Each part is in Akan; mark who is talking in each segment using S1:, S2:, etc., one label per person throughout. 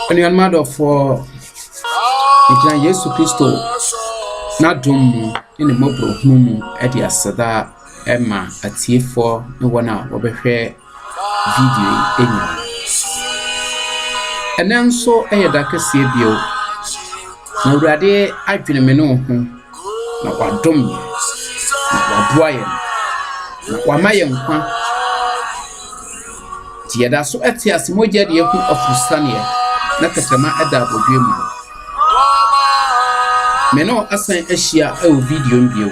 S1: Anyone mad for Ikran Yesu Kristo na dum ene mobro humu edi asada ema atiefo ne wona wobehwe video enya enenso eyeda kase bio na urade adwene me no ho na wadom na waboaye na wamaye nkwa tieda so etiase moja de ehu ofusane na katama ada bodwemu meno asan ahia e video mbio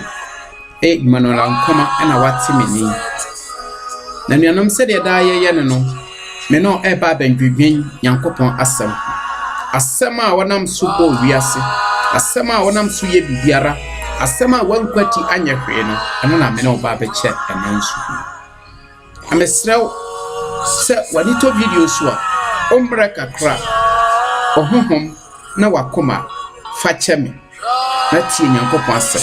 S1: Emmanuel Ankoma na wate meni na nuanom se de da ye no meno eba bandwedwen Yankopon asem a wonam so bo wiase asem a wonam so ye bibiara asem a wankwati anyahwe no eno na meno ba be che enansu amesrew se wanito video so a ombra kakra ohohom na wakoma facheme na tie Yankopon asem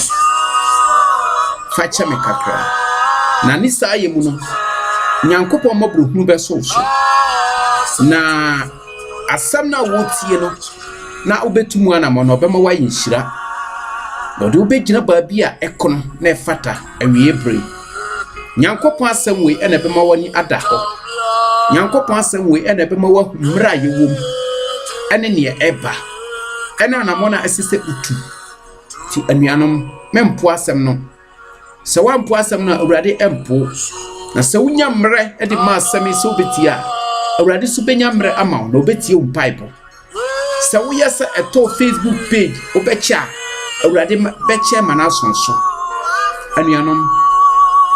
S1: facheme kakra na nisa ayemu no Yankopon mabruhunu beso so na asam na wotie no na obetumu anamo na obema wayinhira na de obegina baabi a ekono na efata awie bre Yankopon asem we ena bema wani ada ho Yankopon asem we ena bema wa mra yewom ene ne eba ena anamo na asese utu ti anuanom mempo asem no se wampo asem na awurade empo na se wunya mre e de ma asem se obetia awurade so benya mre ama no obetie um pipe se wo yesa eto Facebook page obecha awurade beche mana sonso anuanom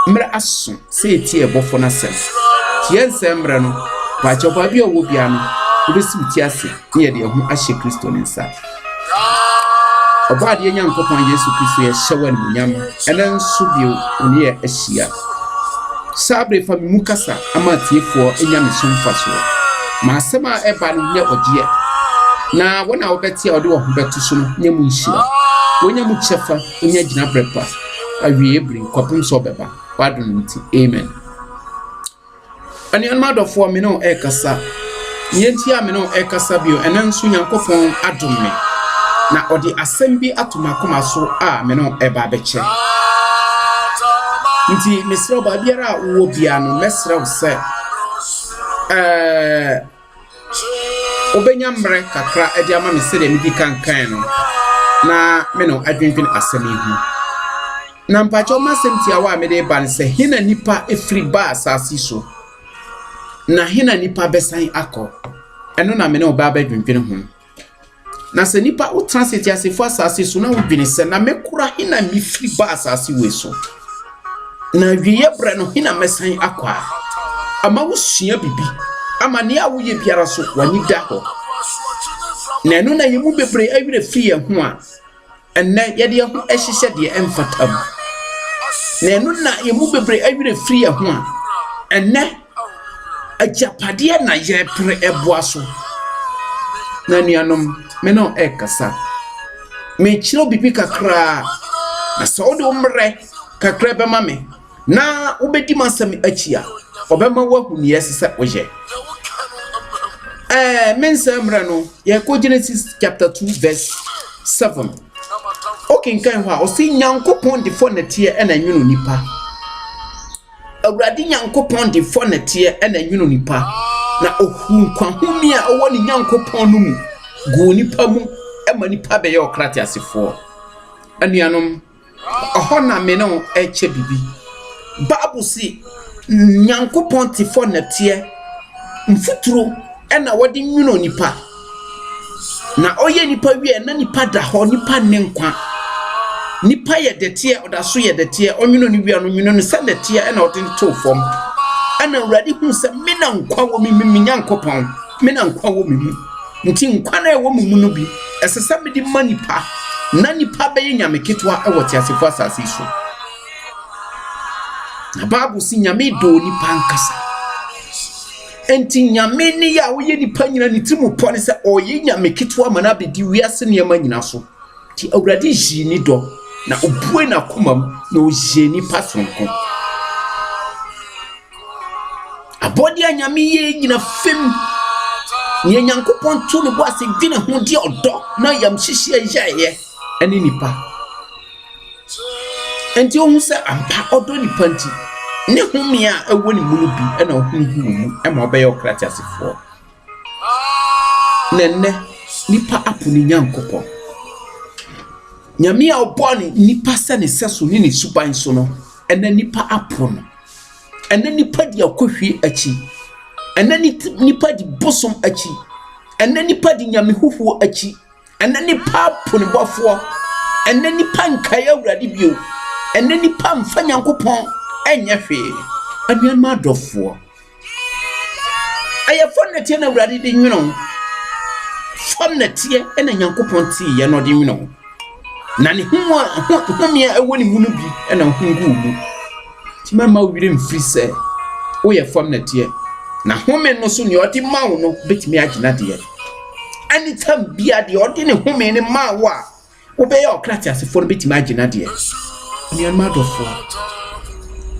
S1: mre aso se etie bofo na sem tie nsem mre no pa chopa bi owo bia no obesi utiase ne ye de ho ahye Kristo ne nsa Obadi Yankopon Yesu Kristo ye hyewa nyam ena nso bio oni ye ahia sabre fa mukasa amatiefo enyame somfa so ma asema eba no nye ogie na wona obetia ode wo beto so no nye mu nhia wonya mu chefa onya gina brepa awie ebri kwapum so beba wadu nti amen ani anmadofo me no ekasa yenti a me no ekasa bio ena nso Yankopon adomme na odi asembi atumakoma so a me no eba beche nti mesro ba biara wo bia no mesro se obenya mre kakra edi ama me se de midi kankan no na me no adwendwen asemi hu na mpacho masemti awa me de ban se hina nipa efri ba asasi so na hina nipa besan akọ eno na me no ba adwendwen hu na se nipa o transit asefo asase so na wo dwene se na mekura hina mi fri ba asase we so na wiye bre no hina mesan akwa ama wo sua bibi ama ne awo ye biara so wani da ho na eno na yemu bebre awire fri ye ho a enne ye de ho ehihye de emfatam na eno na yemu bebre awire fri ye ho a enne ajapade na ye pre eboa so na nuanom me no ekasa me chiro bibi kakra na so de umre kakra be mame na ubedi masam achia obema wahuni yesesa oje mensa mra no ye ko Genesis chapter 2 verse 7 okay kan ho a o si Nyankopon de fo na tie na nwunu nipa awurade Nyankopon de fo na tie na nwunu nipa na ohun kwa humi a owo ni Nyankopon no mu gu nipa mu ema nipa be ye okrati asefo anuanom ohona me no eche bibi Bible si Nyankopon ti fo na tie mfuturo ena wodi nwuno nipa na oye nipa wie na nipa da ho nipa ne nkwa nipa ye detie odaso ye detie onwuno ni wie no nwuno no se detie ena odi to fom ana awurade hu se me na nkwa wo mi Nyankopon me na nkwa wo mi nti nkwa na ewo mu no bi esesa me di manipa na nipa be ye nyame ketwa e wote asefo asase so na Bible si nyame do nipa nkasa enti nyame ni ya wo ye nipa nyina ni timu pone se oye nyame ketwa mana be di wiase ne ma nyina so ti awurade ji ni do na obue na komam na oje nipa sonko abodi anyame ye nyina fem ne Nyankopɔn to ne bo ase dwene ho de odo na yam hihie yaye ene nipa enti ohun se ampa odo nipa nti ne humi a ewo ne munu bi na ohunhu mu e ma obeye okrati asefo nenne nipa apu ni Nyankopɔn nyame a oboni nipa se ne seso ni ne suban so no ene nipa apu no ene nipa di akohwie achi ene nipa di bosom achi ene nipa di nyame huhuo achi ene nipa apu ne bofo ene nipa nkaya awurade bio ene nipa mfa Nyankopɔn enye hwe anuan ma dofo ayefo netie na awurade de nwino fam netie ena Nyankopɔn tie ye no de nwino na ne humia ewo ne munu bi ena hungu mu ti mama wire mfiri se wo ye fam netie na home no so ne odi mawo no betimi agina de anytime bia de odi ne home ne mawo a wo be ye okrati asefo no betimi agina de anuan ma dofo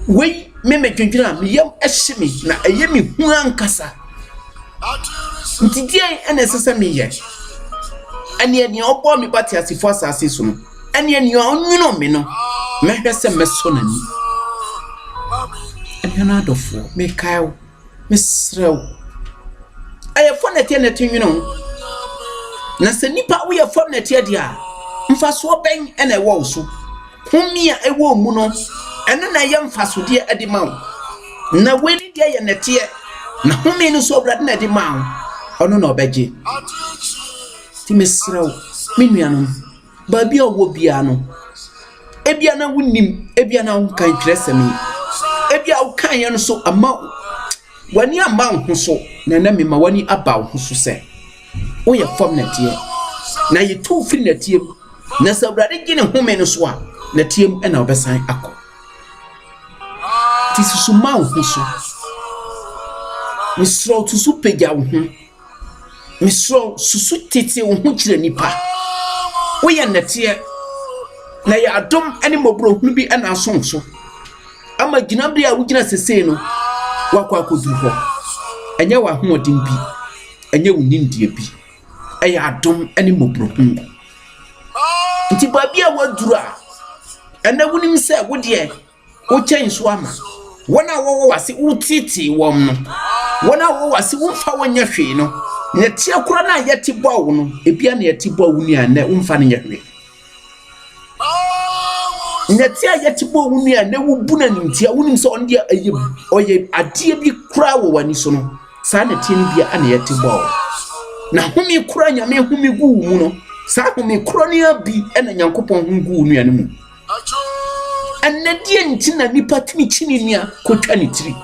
S1: we me dwendwena me yam ehye na eye me hu ankasa ntidie ene sese me ye ene obo me bati asifo asase so no ene onwuno me no me hwese meso nani ene na adofo me kae me srew aye fo na tie na tinwuno na se nipa wo ye fo na tie dia mfa so ben ene wo so humi a ewo mu no ene na ye mfasode ade mawo na weni dia ye netie na humi no so obrade na ade mawo ono na obeje ti mesrawo menuanom ba bia owo bia no ebia na wonim ebia na wonkan tresemi ebia wokan ye no so ama wani ama ho so na na mema wani aba ho so se wo ye fom netie na ye tu firi netie na sa obrade gine humi no so a na tiem ena obesan akọ ti susu ma wo so misro to su pegya wo ho misro susu tete wo ho kire nipa wo ye netie na ya adom ene mobro hu bi ena asonso ama ginabri a wo gina sesei no wakọ akodu ho enye wa ho odin bi enye wo nindie bi eya adom ene mobro hu nti babia wadura ene wunim se wo de wo chen so ama wona wo wase utiti wom no wona wo wase wo fa wonya hwe no ne tie kura na yeti bo wo no ebia na yeti bo wo nua na wo mfa ne hwe ne tie yeti bo wo nua na wo bu na nimtia wonim se on dia ayem oye ade bi kura wo wani so no sa na tie ni bia ana yeti bo na humi kura nyame humi gu mu no sa humi kura ne abi ena Nyankopɔn hu gu nua ne mu anadie ntina nipa timi chini nia kotwa ne tiri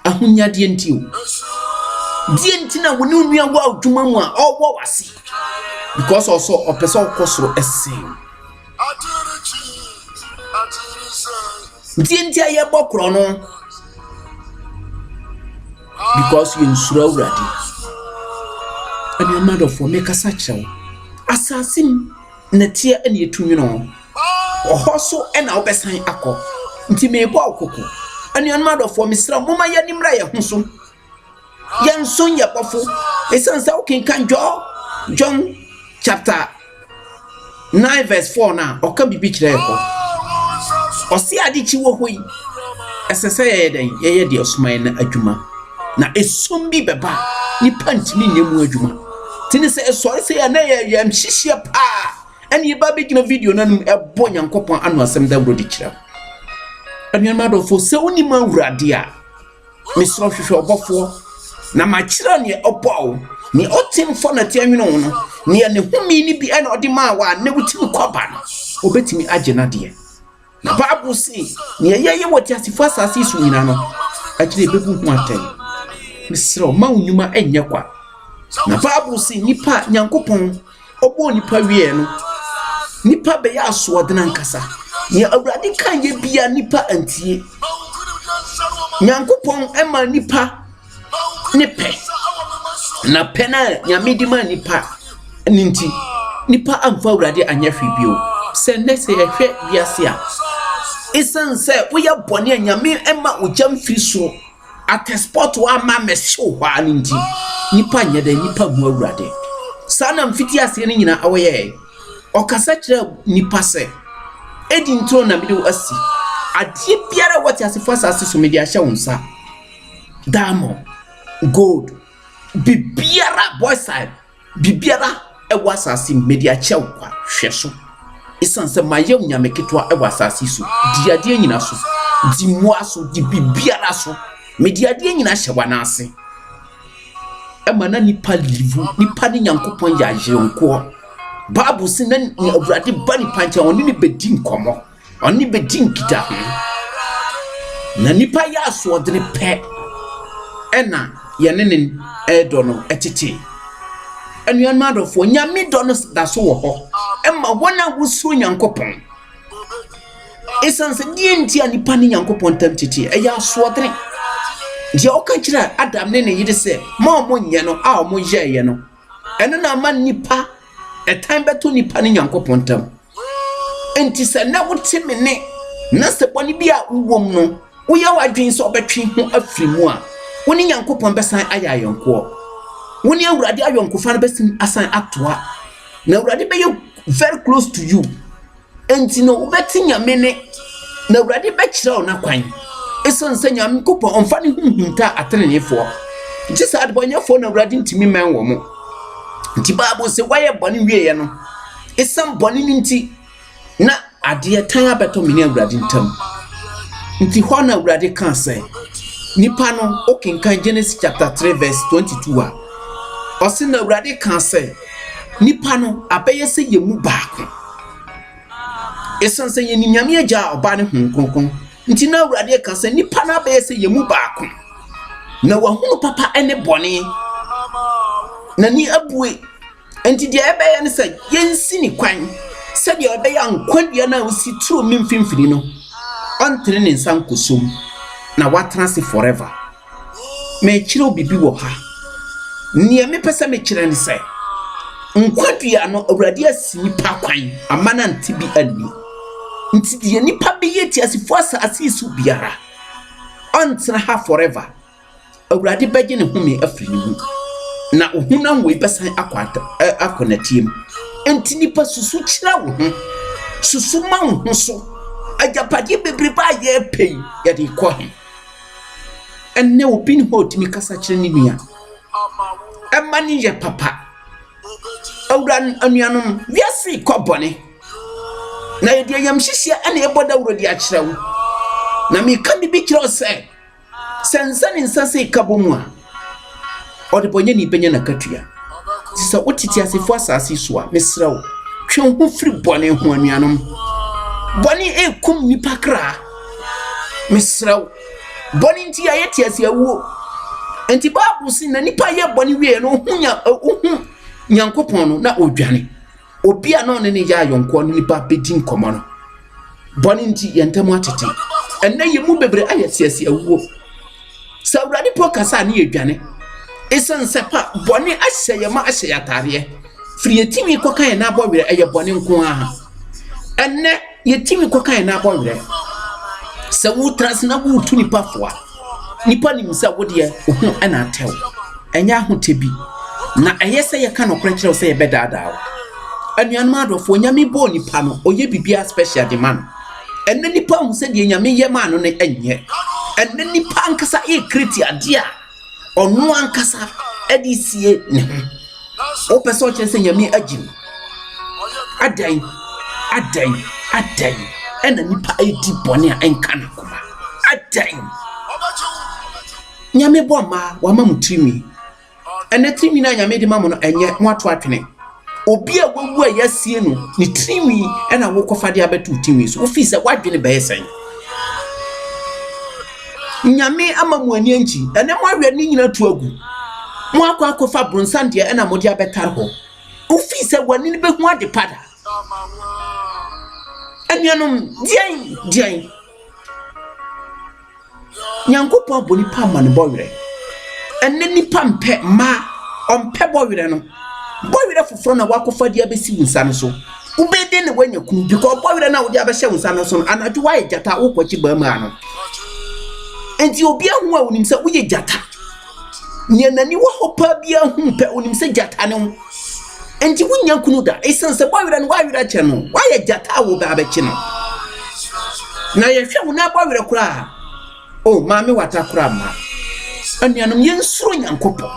S1: ahunya die ntio die ntina woni nua wa adwuma mu a owo wase because also opese okosoro ese die ntia ye bokro no because you nsura urade ani amado for make a sacho assassin na tie ene etunwino ohoso ena obesan akọ nti mebo akoko anuan madofo misra moma ya nimra ye hoso yenson ye bofo esansa okenkan John chapter 9 verse 4 na oka bibi kire ko osi ade chi wo hoi esese ye den ye de osman na adwuma na esom bi beba ni pantimi nyemu adwuma tini se esore se ya na ye mhihie pa eni ba be gina video nanum ebo Nyankopɔn anu asem da brodi kira anuan madofo se oni ma wurade a misro hwehwe obofo na ma kira ne obo ni otim fo na tianwino no ne ne humi ni bi ena odi ma wa ne wutim kwaba no obetimi agena de na Bible say ne yeye woti asifo asase su nyina no akire bebu hu atai misro ma unyuma enye kwa na Bible say nipa Nyankopɔn obo nipa wie no nipa be ya so odena nkasa ne awurade kan ye bia nipa antie Nyankopɔn ema nipa ne pe na pena nyamedi ma nipa ninti nipa amfa awurade anya hwe bio se ne se ye hwe biase a Isan say we are boni anyame ema ojam firi so at spot wa ma mesho hwa nti nipa nyeda nipa mu awurade sana mfiti ase ne nyina awoye okasa kire nipa se edi ntro na mede asi adie biara wati asefo asase so mede ahye wonsa diamond gold bibiara boy side bibiara ewa asase mede ahye kwa hweso isan se mayem nyame ketwa ewa asase so diade nyina so di moaso di bibiara so mediade nyina hyewa na ase emana nipa livu nipa ni nyankopon ya yenko babu sin na awurade bani pancha oni ni bedi nkomo oni bedi nkita na nipa ya so odene pe ena yenene edo no etete enuan madofo nyame do no da so wo ho emma wona wusu nyankopon esanse die ntia nipa ni nyankopon tam tete eya so odene je okanchira adam ne yide se ma mo nye no a mo ye no eno na ma nipa etan beto nipa ni nyankopon tam enti se na wote me ne na se boni bia uwom no wo ya wadwen so obetwe ho afrimu a woni nyankopon besan aya ayonko woni awurade ayonko fa no besin asan atoa na awurade be very close to you enti no ubeti nyame ne na awurade be kira ona kwan eson se nyame kopon onfa ne hunhunta atenenefo nti sa adbonyefo na awurade ntimi man wo mo nti baabo se waye boni wiye no esam boni nti na ade tan abeto mini awurade ntam nti ho na awurade kan se nipa no okenkan Genesis chapter 3 verse 22 a osi na awurade kan se nipa no abeye se yemu baako eson se yeni nyame agya oba ne hunkonkon nti na awurade kan se nipa na abeye se yemu baako na wahunu papa ene boni na ni abue enti de ebeye ne se yensi ni kwan se de obeye ankwadua na osi tru mimfimfiri no ontre ne nsan kosom na watrance forever me kire obibi wo ha nie me pesa me kire ne se nkwadua no awurade asi nipa kwan amana ntibi ani nti de nipa be yeti asifo asase su biara ontre ha forever awurade beje ne humi afiri ne hu na ohuna we besan akwata akonatim enti nipa susu kira wo ho susu ma wo ho so ajapade bebreba ye pei ya de ko he enne opin hot mi kasa kire ni nua emani ye papa awuran anuanom wiase kobone na ye de yam hihia ene eboda wurodi a kire wo na mi ka bi kire se sensani nsase kabomu a ode bonye ni benya na katua tisa otiti asefo asase so a mesrawo twen ho firi bone ho anuanom bone ekum nipa kra mesrawo bone nti ayeti ase awuo enti babu sin na nipa ye bone wie no hu nyankopon no na odwane obi a no ne ya yonko no nipa bedi nkomo no bone nti yentamu atete enne yemu bebre ayeti ase awuo sawrani pokasa ni edwane esan sepa bone ahye ma ahye atare firi yetimi kokan na abowere eye bone nko aha enne yetimi kokan na abowere se wutras na wutu nipa foa nipa nimsa wode ohu ana atew enya ahotebi na eyese ye ka no krekere se ye bedadaawo anuanum adofo nyame bo nipa no oye bibia special demand enne nipa hu se de nyame ye ma no ne enye enne nipa ankasa e kriti ade a onu ankasa edisie ne ho o person chense nyame agim adan ena nipa edi bone a enka na kuma adan nyame bo ma wa ma mutrimi ene trimi na nyame di ma mo no enye mo ato atwene obi a wawu a yasie no ni trimi ena wo kofade abetu trimi so ofise wadwene be yesen nyame amamu ani anchi ene mo ahwe ni nyina tu agu mo akwa akofa bronsande ena mo dia betar ho ofise wani ni be hu ade pada anuanom dian nyankopon boni pa ma ne bowere ene nipa mpe ma ompe bowere no bowere foforo na wakofa dia besi wunsa no so ubede ne wanya kunu because boy we na wo dia be hye unsa no so anadwo wa jata wo kwachi ba mu ano enti obi ahu a wonim se wo ye jata ne nani wo hopa bia hu pe wonim se jata ne ho enti wonya kunu da esense boy we na wa wira che no wa ye jata wo ba be che no na ye hwe wo na boy we kura oh maame wata kura ma anuanom yensuro nyankopon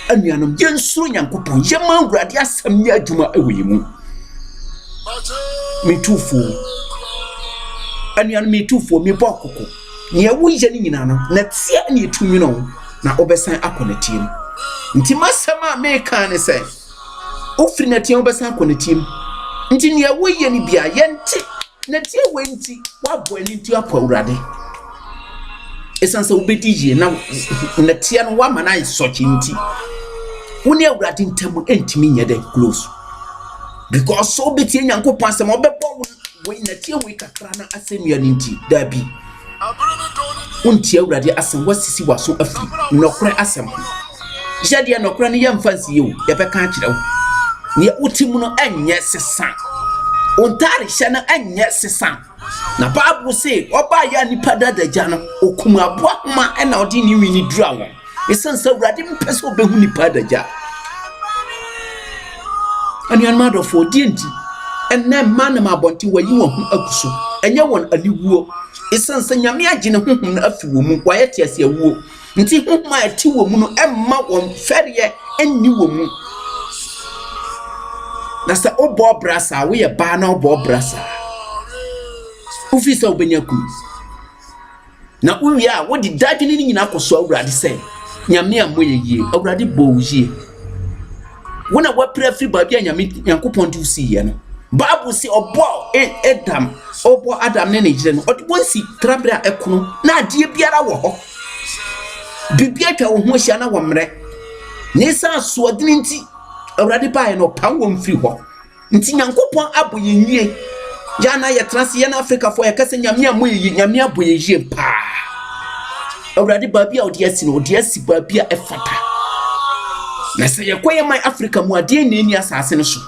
S1: anuanom yensuro nyankopon yema wurade asam ni adwuma ewoyimu mitufu anuanom mitufu mi bokoko ne wo ye ni nyina no na tia ne etumi no na obesan akonetim nti masama me kan ne se ofri na tia obesan akonetim nti ne wo ye ni bia yente na tia wenti wa boani nti apawurade esanse ubedije na tia no wa mana isochi nti woni awurade ntamu entimi nyede close because so betie nyankopon asem obebo we na tia we kakra na asemia nti dabi unti awurade asem wasisi waso afi nokre asem jade nokre ne yamfansi yewu yebeka akire ne utimu no anye sesa ontare hye na anye sesa na Bible say oba ya nipa dadaja no okumu aboa ma na odi ni wini dura won esansa awurade mpese obehu nipa dadaja anian mado for dienti enne man ma bonti wayi won hu akuso enye won aliwuo esansa nyame agye ne honhum na afi wo mu wayete ase awuo nti honhum a ati wo mu no emma won feriye enni wo mu na sa obo brasa we ye ba na obo brasa ufisa obenyaku na uwia wodi dadwene ni nyina akoso awurade se nyame amoye yie awurade bowuye wona wapra firi ba bia nyame yankopon du si ye no Bible si obo Adam ne ne jire no odi bonsi trabra ekono na ade biara wo ho bibia twa wo ho hia na wo mre ne sa so odini nti awurade bae no pan wo mfiri ho nti yankopon aboye nwie ya na ye transi ye na Africa for ye kase nyame amoye nyame aboye yie pa awurade ba bia odi asi no odi asi ba bia efata na se ye koye mai Africa mu ade ne ni asase no so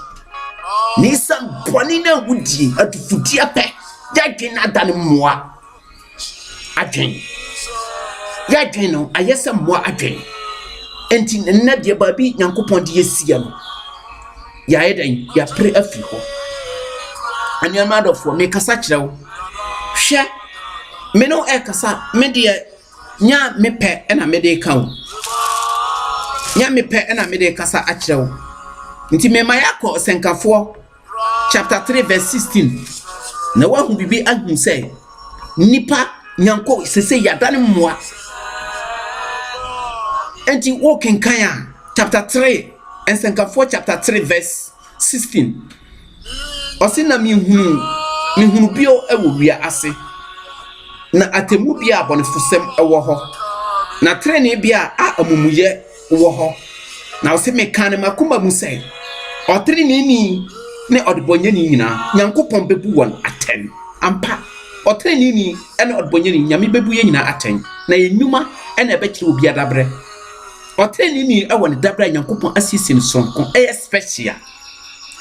S1: ni sam boni na wudi atufudi ape yadwen adan moa adwen yadwen no ayesa moa adwen enti na de ba bi nyankopon de yesia no ya eden ya pre afi ho anian madofo me kasa kirewo hwe me no e kasa me de nya me pe na me de kan nya me pe na me de kasa akirewo nti me mayako senkafo chapter 3 verse 16 na wahu bibi ahun say nipa nyanko sese yadane moa enti walking kan chapter 3 and senkafo chapter 3 verse 16 osina mihunu bio ewo wia ase na atemu bia abonefusem ewo ho na trene bia a amumuye wo ho na ose mekane makuma mu say otri ni ne odibonye ni nyina nyankopon bebu won aten ampa otri ni ene odibonye ni nyame bebu ye nyina aten na enwuma ene ebekire obi adabre otri ni ewo ne dabre nyankopon asisi ne sonko special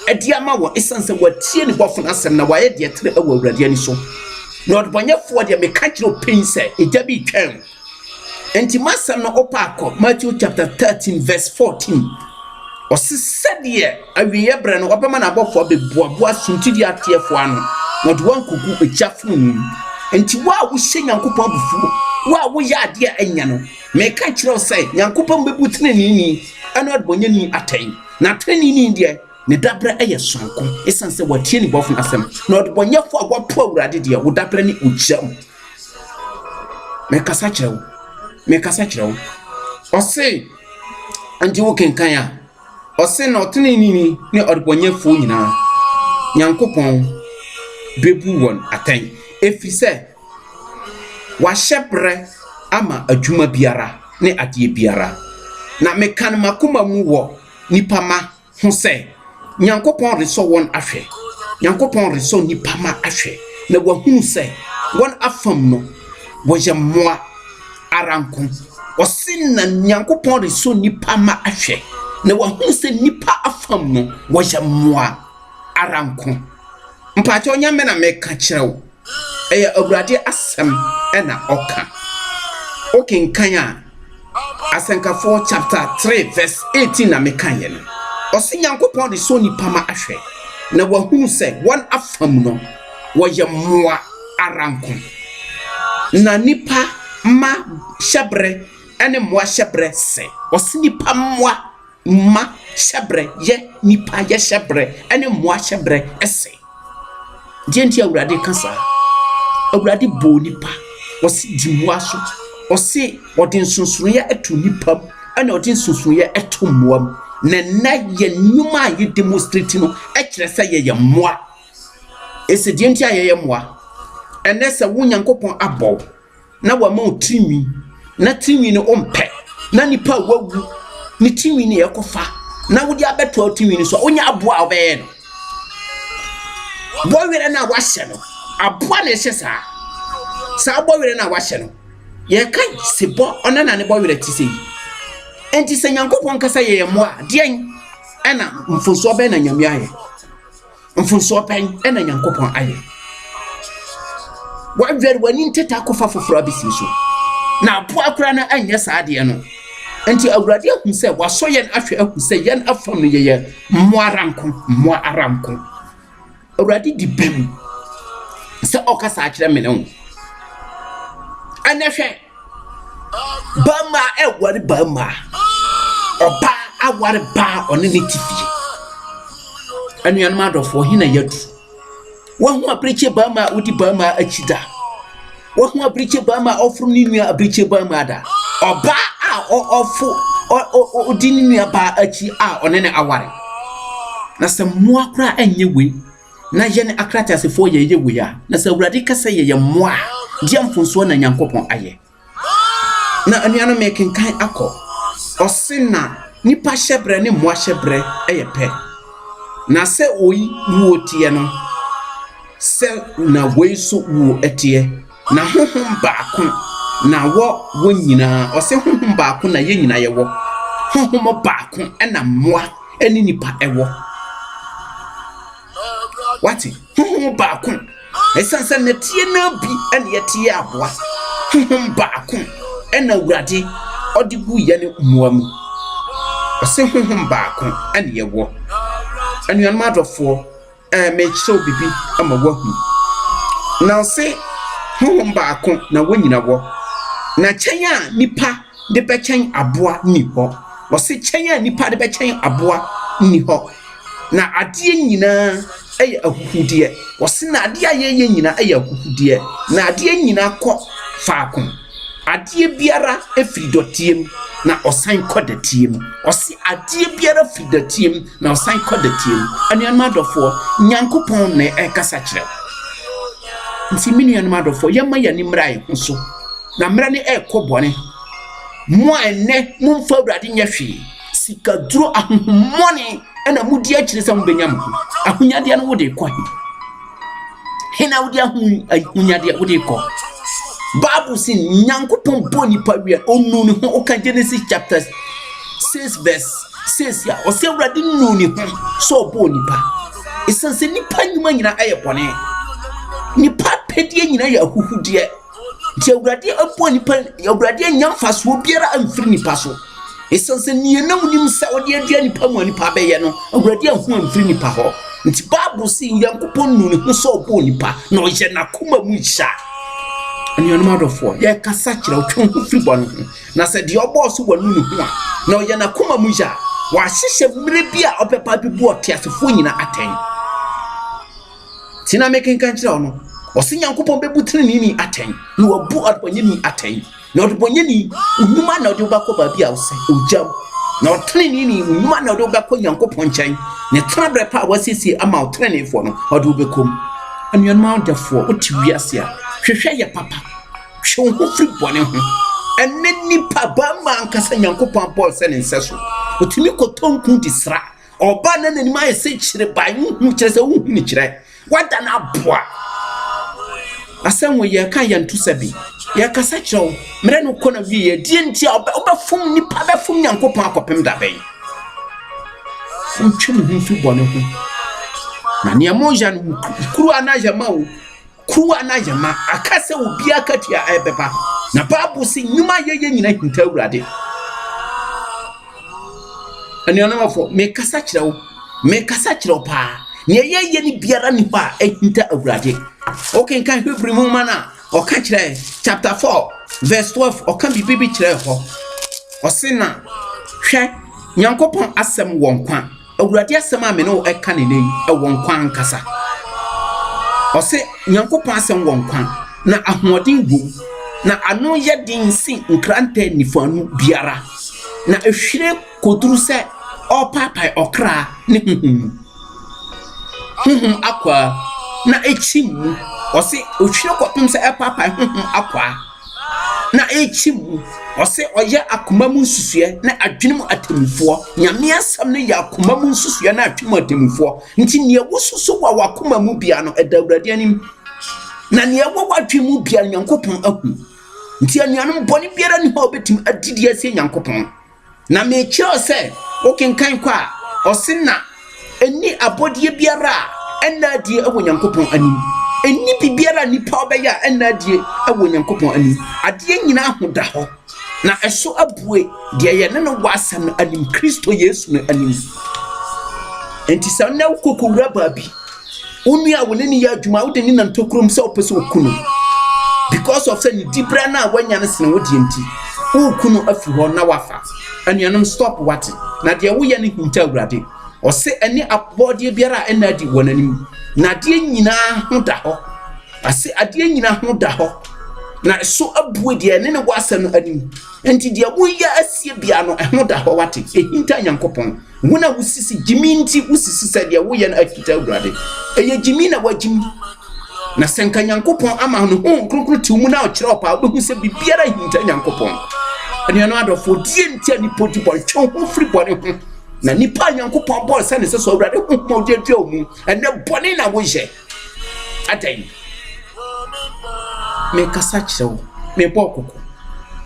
S1: ediama wo esanse watie ne bofo asem na waye de tere ewo awurade ani so na odibonye fo de meka kire opinse ejabi twem enti masam no opako Matthew chapter 13 verse 14 osisede awiye bre no obema na abofo beboaboa suntidi atiefo ano no de wankugu ejafunu enti wa wo hye nyankopon abufu wa wo ya ade anya no meka kire say nyankopon bebu tene ni ana odibonye ni atai na tene ni de ne dabra eye sonko esanse watie ni bofo asem na odibonye fo agwapo awurade de wo dabra ni ojam meka sa kirewo ose anti wo kenkan ya ose na otene ni ne odibonye fo nyina nyankopon bebu won atan efise wa shebre ama adwuma biara ne adie biara na mekan makoma mu wo nipa ma ho se nyankopon reso won ahwe nyankopon reso nipa ma ahwe na wa hu se won afam no wo je moa aranko osinna nyankopon reso nipa ma ahwe na wa hu se nipa afam no wo je moa aranko mpacho nyame na meka kirewo eya awurade asem na oka okenkan a Asenkafo chapter 3 verse 18 na meka ye no osi Nyankopon de so nipa ma ahwe na wahunu se won afam no woye moa aranko na nipa ma hyebre ene moa hyebre se osi nipa moa ma hyebre ye nipa ye hyebre ene moa hyebre ese jenti awurade kasa awurade bo nipa osi di moa so osi odin sunsunya etu nipa ene odin sunsunya etu moa na ye nyuma ye demonstrate no e kire se ye moa ese jenti ye moa ene se wo Nyankopon abɔ na wa ma otimi na timi no ompe na nipa wagu ni timi ne yakofa na wodi abeto timi ni so onya aboa obeye no boyere na wahye no aboa na ehye sa boyere na wahye no ye kan sebo ona na ne boyere tise enti se Nyankopon kasa ye moa den ena mfonso obe na nyame aye mfonso obe ena Nyankopon aye wa very wani nteta kofa foforo abisi so na aboa akura na anya saade no enti awurade ahu se waso yen ahwe ahu se yen afam no ye mo aranko awurade di bem se okasa akire mene anehwe bama ewari bama oba awari ba one ne tifie anuan madofo hina yadu wahu abriche bama udi bama achida wahu abriche bama ofru ni nua abriche bama da oba a ofu udi ni nua ba achi a one ne aware na se moa kra anyewe na ye ne akrata asefo ye we ya na se awurade kasa ye moa dia mfonso na Nyankopon aye na anuano mekenkan akọ osina nipa hyebre ne moa hyebre eyepe na se oyi wuotie no se na weiso wo etie na honhom baako na wo nyina ose honhom baako na ye nyina ye wo honhom baako na moa eni nipa ewo wati honhom baako esansa na tie na bi ene ye tie aboa honhom baako ena awurade odigu ye ne muamu ose honhom baako ene ye wo anuan madofo me show bibi ama wahu na se honhom baako na wonyina wo na kyenya nipa de bekyeng aboa ni ho wose kyenya nipa de bekyeng aboa ni ho na ade nyina eye ahuhudie wose na ade aye nyina eye ahuhudie na ade nyina kɔ faako ade biara efiri dotiem na osan kodetiem osi ade biara firi dotiem na osan kodetiem anuan madofo Nyankopon na ekasa kire nti minu madofo yema ya ni mrai nso na mra ne ekobone mo ene mumfa awurade nyahwe sika duro ahomone ena mudi akire sa mbanyam ahunyade no wode kɔ hena wode ahunyade wode kɔ Bible sin Nyankopon boni pawia onu ne ho oka Genesis chapter 6 verse 6 ya o se awurade nu ne ho so boni pa esanse nipa nyuma nyina ayebone nipa pedie nyina ya huhudie ti awurade aboni pa awurade nyamfaso biara amfiri nipa so esanse nie nam nim sa ode adua nipa mu nipa beye no awurade ahu amfiri nipa ho nti Bible sin Nyankopon nu ne ho so boni pa na o je na kuma mu hia anuan madofo ye kasa kire otwe free bɔ no na se de obo so wanu ne ho a na o ye na koma mu ja wa hyehye mire bi a opepa bi bu otiasefo nyina aten tina meken kan kire ono o se Nyankopon bebu tene ni aten na wabu adbonye ni aten na odbonye ni unuma na ode obakɔ ba bi a wo se ojam na otene ni unuma na ode obakɔ Nyankopon nkyɛn ne trabre pa wasisi ama otene fo no ode obekom anuan madofo oti wiase a hwehwe ye papa hwe ho firi bɔne ho enne nipa ba ma ankasa Nyankopon Paul sɛ ne nseso otimi kotonku disra oba na nanim aye se kyire ba hu kyire sɛ hu ni kyire wada na aboa asanwo ye ka ye nto sabi ye kasa kyerɛw mre no kɔ na wie ye die nti obafum nipa bafum Nyankopon akɔpem da bɛn ntwem hu firi bɔne ho na ne monja no kuru anajama wo kuru anajama akase obi akatia ebeba na Bible si nyuma yeye nyina hinta Awurade ani onamafo me kasa kire wo pa ne yeye ni biara ni pa hinta Awurade okay kan Hebrew mu mana o ka kire chapter 4 verse 12 o kan bibi kire ho o sina hwe Nyankopɔn asɛm wɔ nkwa Awurade asɛm a me no ɛka ne nei ɛwɔ nkwa nkasa o se Nyankopɔn asɛm wɔ nkwa na ahoɔden wɔ na ano yɛ den si nkranta nifanu biara na ehwire koduru sɛ ɔpapai ɔkra ne akwa na echimu o se ohwire kopim sɛ ɛpapai akwa na echimu o se oye akoma mu nsusue na adwene mu atemufo nyame asam ne ya akoma mu nsusue na adwene mu atemufo nti ne wosusu wa wakoma mu bia no ɛda Awurade anim na ne wo wadwene mu bia Nyankopɔn ahu nti anuanom bɔne biara ne ho obetim adidi asie Nyankopɔn na me kyerɛ sɛ wokenkan kwa ɔsena eni abodie biara ɛnadie ɛwɔ Nyankopɔn anim eni bibiara nipa ɔbɛya ɛnadie ɛwɔ Nyankopɔn anim adeɛ nyina ahoda hɔ na ɛso abue deɛ yɛ ne no wasam no anim Kristo Yesu no anim enti sɛ na wokokowura baabi onua wo ne ne yɛ adwuma wo de ne nantokrom sɛ opese okuno because of say ni dibra na wanya ne sene wo die nti wo kunu afi ho na wafa anuanom stop what na de wo ye ne hinta Awurade o se ani abode biara enadi wonanim na de nyina ho da ho ase ade nyina ho da ho na so abue de ne wasa no anim enti de wo ya asie bia no ho da ho wate hinta Nyankopɔn wona wusisi gimi nti wusisi se de wo ye na akita Awurade eye gimi na wagimi na senka Nyankopɔn ama no ho kronkro ti mu na o kire opa wo hu se bibiara hinta Nyankopɔn ani no adofo die ntia ni podibol twon ho free body ho na nipa Nyankopɔn bol se ne se so Awurade ho mo de dua mu ene bone na wo je adan me kasa kire me bokoko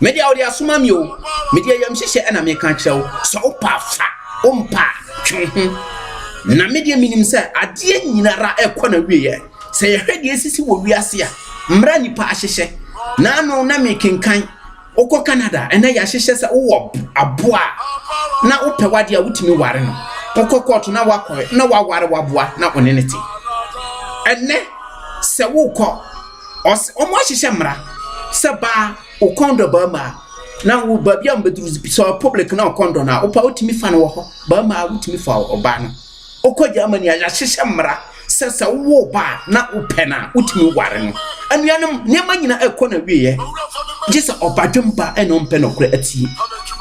S1: me dia odi asoma mi o me dia yam hyehyɛ na me ka kire so opa fa ompa twon ho na me dia minim se ade nyinara ekɔ na wiye se ye hwede esisi wo wiase a mra nipa ahyehye na no na me kenkan okɔ Canada ena ya hyehye se wo aboa na opɛ wade a wutimi ware no okɔ court na wakɔ na waware waboa na onenete enne se wo kɔ omo ahyehye mra se ba o kondo ba ma na wo ba bia mbeduru so public na o kondo na opa wutimi fa no wo hɔ ba ma wutimi fa oba no okɔ Germany ya hyehye mra sesa wo ba na upena utimi ware no anuanom nema nyina ekɔ na wiye gisa obadwemba eno mpe no kora atie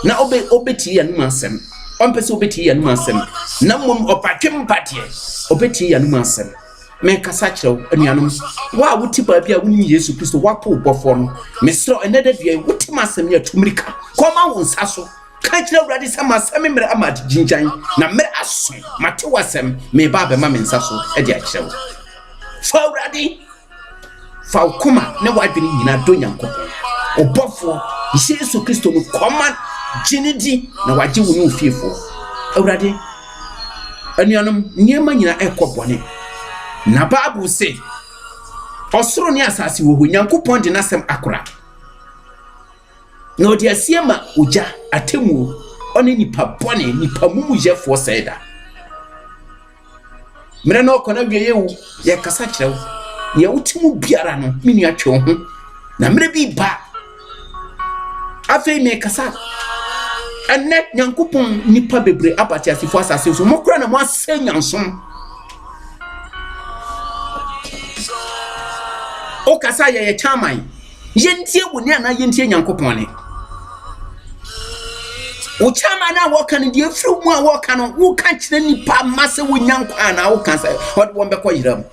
S1: na obeti ya no asem ompese obeti ya no asem na mom obadwemba de obeti ya no asem me kasa kyerɛw anuanom wa wuti ba bia woni Yesu Kristo wapo bɔfo no mesrɛ eneda dua wuti masem ya tumrika kɔma wo nsa so ka kyerɛ Awurade sɛ masem mmerɛ amade ginjan na mmerɛ aso mate wasem me ba be ma me nsa so e de akyerɛw fa Awurade fa ukuma ne wadwene nyina do Nyankopɔn obɔfo Yesu Kristo no kɔma ginidi na wagye wo no fiefo Awurade anuanom nyema nyina ekɔ bɔne na Bible say osoro ne asase wo ho Nyankopɔn de nasem akora na odi asiema uja atemu one nipa bɔne nipa mumuyefo saida mre na okona wieye wo ye kasa kyerɛw ye wotimu biara no menu atwe ho na mre bi ba afei me kasa enne Nyankopɔn nipa bebre abati asifo asase so mokora na mo asenyansom o kasa ye chairman yentie woni ana yentie Nyankopɔn ne o chairman na wo kan die firi mu a wo kan no wo kan kyerɛ nipa mase wo nyankwa na wo kan sɛ wo be kɔ yiram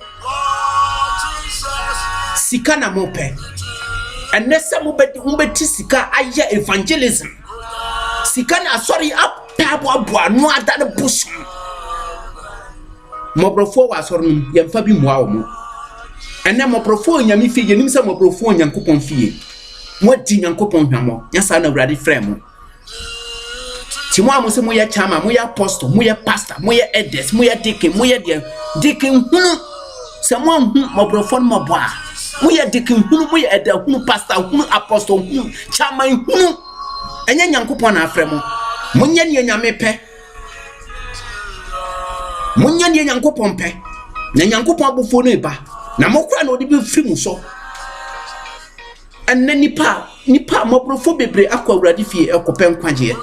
S1: sika na mo pɛ enne sɛ mo beti sika ayɛ evangelism sika na sorry apabo no ada ne bushum mobrofo wa asɔre no yemfa bi mua wo mo enne mobrofo nyame fie yenim sɛ mobrofo Nyankopɔn fie mo di Nyankopɔn hwamo nyasa na Awurade frɛ mo ti mo amose mo ye chama mo ye apostle mo ye pastor mo ye elders mo ye deacon mo ye deacon hunu se mo hu mobrofo no mo boa mo ye deacon hunu mo ye elder hunu pastor hunu apostle hunu chama hunu enye nyankopon na afre mo munye ne nyame pe munye ne nyankopon pe na nyankopon abofo no eba na mokra na odi bi firi mu so enne nipa mobrofo bebre akwa awurade fie ekopen kwaje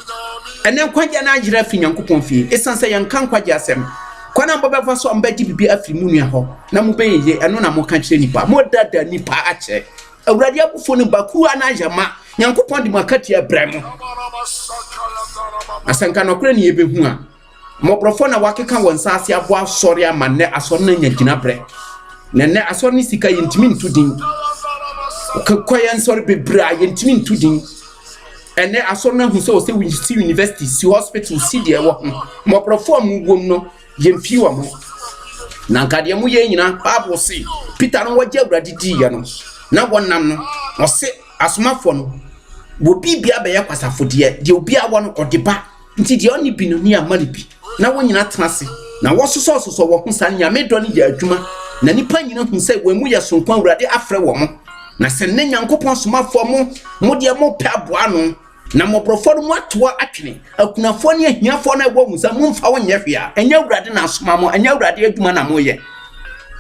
S1: enne kwaje na agire fi nyankopon fie esanse yankan kwaje asem kwana mbobefa so mbagi bibi afiri mu nua ho na mo beyeye eno na mo ka kire nipa mo dada nipa ache awurade abofo no baku ana ajama nyankopon di makati abramo asanka no kure ne yebehu a mobrofo na wakeka wonsa ase abo asori amanne asori na nyagina bre nenne asori ni sika yentimi ntudin koyan sori bebra yentimi ntudin ene asori na hu se we see university see hospital see de wo mobrofo mu wom no yemfi wa mo na nkade mu ye nyina bible say Peter no waje awurade di ya no na wonam no o se asomafo no wo bibia be yakwasafode de obi awo no odeba nti de oni bi no ni amalibi na wonyina tenase na wososo wo hu san nyame do ne ya adwuma na nipa nyina hu se wemu ye sonkwan awurade afre wo mo na se ne nyankopon somafo mo de mo pe aboa no na mobrofo no atoa atwene akunafo ne ahiafo na ewo musa mumfa wonye hwea enya awurade na asoma mo enya awurade adwuma na mo ye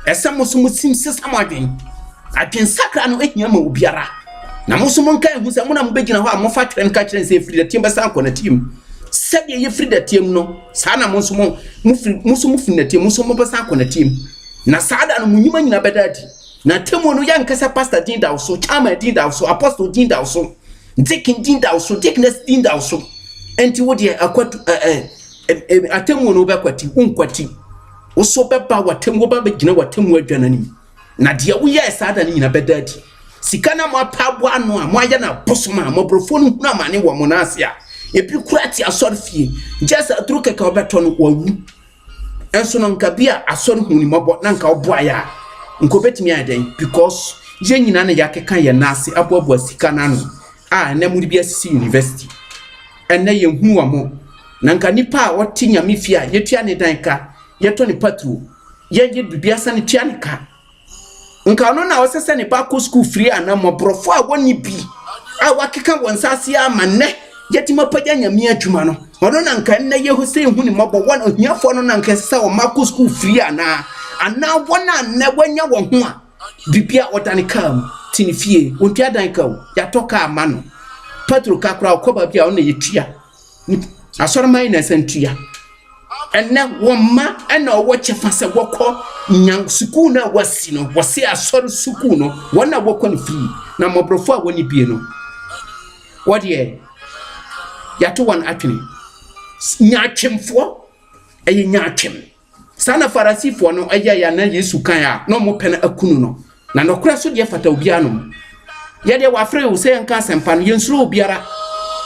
S1: esem so musim sesam adwen sakra no ahia ma obiara na muso mon kan hu se mo na mo begina ho a mo fa twene ka kire se free the team besa akọ na team sabe ye free the team no sa na muso mo free na team muso mo besa akọ na team na saada no munyima nyina bedadi na temo no yankasa pastor din da so chama din da so apostle din da so deacon din da so deaconess din da so enti wo de akwatu atemu no bekwati unkwati wo so beba watemu ba begina watemu adwanani na de wo ye saada ni nyina bedadi sika na mo apabo ano a mo aya na posoma mo brofo no hu amane wo mo na ase a ebi kurati asori fie just atru keka obeto no wawu enso no nka bia asori hu ni mobo na nka obo aya nko betimi adan because je nyina na yakeka ye na ase aboabo sika na no na muri bia sisi university enne ye hu wa mo na nka nipa a woti nyame fie a yetua ne dan ka yeto ne patro ye bibia sa ne tua ne ka nka no na wosese ne ba ko school free ana mobrofo a woni bi a wakeka wonsase amanne yetima pagya nyame adwuma no ono na nka nna ye hose hu ne mobo won ohiafo no na nka sese wo mako school free ana wona na wanya wo ho a bibia odane kam tini fie ontua dan ka ya toka amano patro kakra okoba bia ona yetua asoromai na santua enne woma ena owo chefa se wokọ nyang school na wasi no wose asor school no wona wokọ ne free na mobrofo a woni bie no wode ya to wan atwene nyachemfo eye nyachem sana farasifo no aya ya na Yesu kan a no mo pene akunu no na nokura so de fata obianom ye de wafre wo se nka sempa no yensuro obiara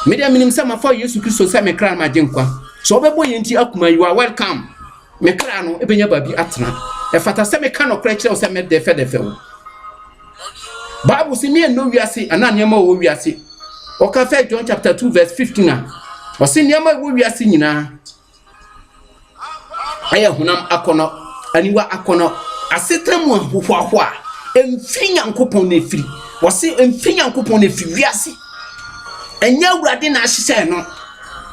S1: me de minim se mafa Yesu Kristo se me kra ma genkwa so obebo yenti akuma you are welcome me kra no ebenya babi atena e fata se me kan nokura kire wo se me de fe wo Bible se me no wiase ana niam wo wiase o ka fe John chapter 2 verse 15 a o se niam wo wiase nyina aya hunam akono aniwa akono asetramu ahohoaho a emfiri yankopon na efiri wose emfiri yankopon na efiri wiase enya awurade na ahyehye no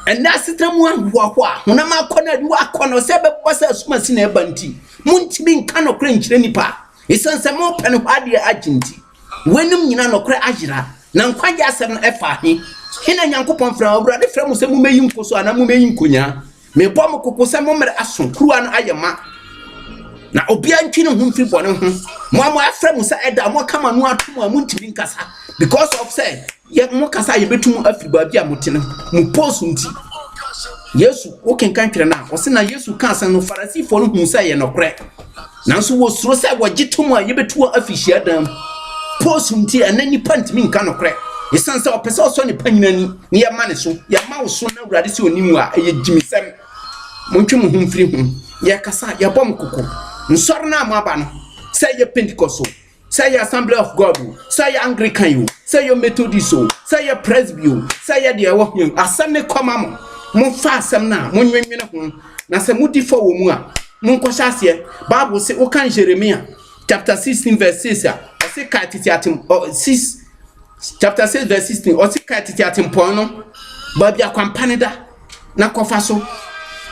S1: ena asetramu ahohoaho a hunam akono aniwa akono se bebo se asuma si na ebanti muntimi nka no kra nkyire nipa esanse mo pene hwade aginti wenum nyina no kra agira na nkwaje asem no efa hena yankopon fra awurade fra mu se mu meyi nkoso ana mu meyi nkonya me bom kokose momre aso kruwa no ayema na obia ntwene hu mfiri bone hu mo afra mu sa eda mo kama no atom a muntimi nkasa because of say ye mo kasa ye betum afiri ba bia motene mu post nti Yesu o kenkan twere na o se na Yesu kan san no farasifo no hu say ye nokre nanso wo suro say wo gitom a ye betu afihia dam post nti anani pantimi nka nokre yesanse opese oso ne panyinani ne ye ma ne so ye ma wo so na awurade se onimu a ye gimisem montwe mo hu mfiri hu ye kasa ye bom koko nsor na mo aba no say ye Pentecost, say ye Assembly of God, say ye Anglican, say ye Methodist, say ye Presbyterian, say ye de wo asame komamo Mon fa asem na mon nwenwene ho na se mudi fo wo mu a mon kwasha ase Bible say o kan Jeremiah chapter 16 verse 6 a o se ka titi atim 6 chapter 6 verse 16 o se ka titi atim pon no ba bia kwampaneda na kofa so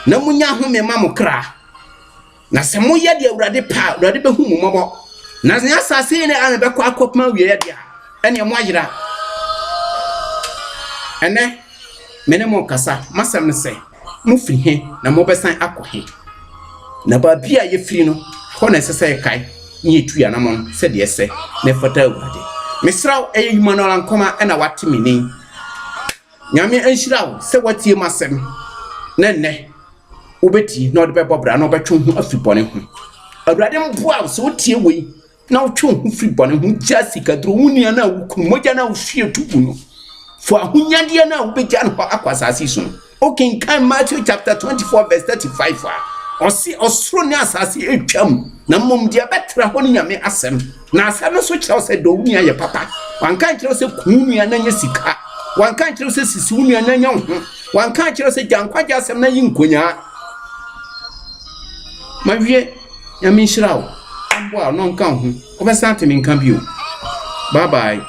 S1: na munya ho me ma mo kra na se mo ye de awurade pa awurade be hu mo mobo na nya sase ne an be kwa akopma wie ye dia ene mo ayira ene mene mo kasa masam ne se mo firi he na mo besan akọ he na ba bia ye firi no ho na sese kai ni tuya na mo se de ese na fata awurade mesraw eyuma no lankoma na wate meni nyame anhiraw se watie masem na ne obeti na odbe bobra na obetwe hu afibone hu awurade mboa so wotie wei na wotwe hu afibone hu jasika dro wunia na wukum moja na wofie tubu no fo ahunyade na wobegya no akwasase so okay kan Matthew chapter 24 verse 35 osi osro ne asase etwam na mom dia betra ho nyame asem na asem so kire se do wunia ye papa wankan kire se kunuia na nya sika wankan kire se sisi wunia na nya ho wankan kire se jankwaja asem na yi nkonya mawie nyame nhyirawo abo a no nkan ho obesante me nkan bio bye bye